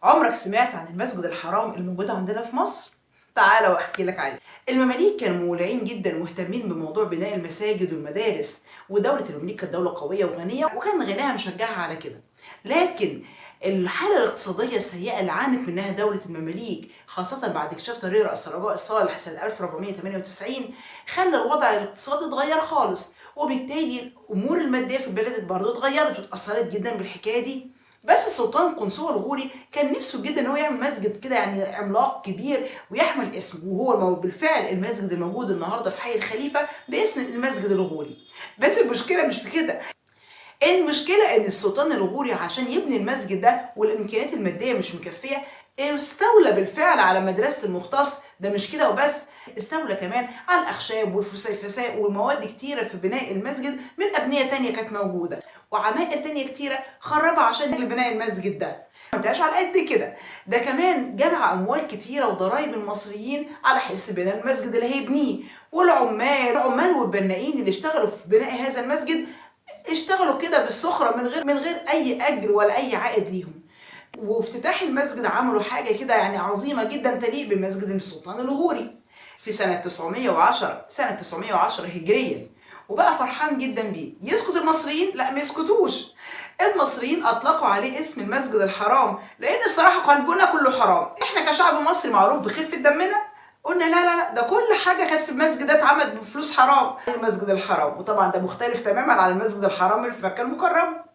عمرك سمعت عن المسجد الحرام الموجود عندنا في مصر؟ تعالى واحكي لك عليه. المماليك كانوا مولعين جدا ومهتمين بموضوع بناء المساجد والمدارس، ودولة المماليك كانت دولة قوية وغنية وكان غناها مشجعها على كده. لكن الحالة الاقتصادية السيئة اللي عانت منها دولة المماليك خاصة بعد اكتشاف طريق رأس الرجاء الصالح سنة 1498 خلى الوضع الاقتصادي اتغير خالص، وبالتالي الأمور المادية في البلد برضه اتغيرت واتأثرت جدا بالحكاية دي. بس السلطان قنصوة الغوري كان نفسه جدا ان هو يعمل مسجد كده يعني عملاق كبير ويحمل اسمه، وهو بالفعل المسجد الموجود النهارده في حي الخليفه باسم المسجد الغوري. بس المشكله مش في كده، المشكله ان السلطان الغوري عشان يبني المسجد ده والامكانيات الماديه مش مكفيه استولى بالفعل على مدرسه المختص. ده مش كده وبس، استولى كمان على الاخشاب والفسيفساء والمواد كتيره في بناء المسجد من ابنيه تانية كانت موجوده، وعمائر تانية كتيره خربها عشان بناء المسجد ده. ما انتهاش على قد كده، ده كمان جمع اموال كتيره وضرائب المصريين على حس بناء المسجد اللي هيبنيه، والعمال والبنائين اللي اشتغلوا في بناء هذا المسجد اشتغلوا كده بالسخرة من غير اي اجر ولا اي عائد ليهم. وافتتاح المسجد عملوا حاجة كده يعني عظيمة جدا تليق بمسجد السلطان الغوري في سنة 910 هجريا، وبقى فرحان جدا بيه. يسكت المصريين؟ لا، ما يسكتوش. المصريين اطلقوا عليه اسم المسجد الحرام لان الصراحة قلبنا كله حرام. احنا كشعب مصري معروف بخفة دمنا، قلنا لا لا لا، ده كل حاجه كانت في المسجد ده اتعملت بفلوس حرام، المسجد الحرام. وطبعا ده مختلف تماما عن المسجد الحرام اللي في مكه المكرمه.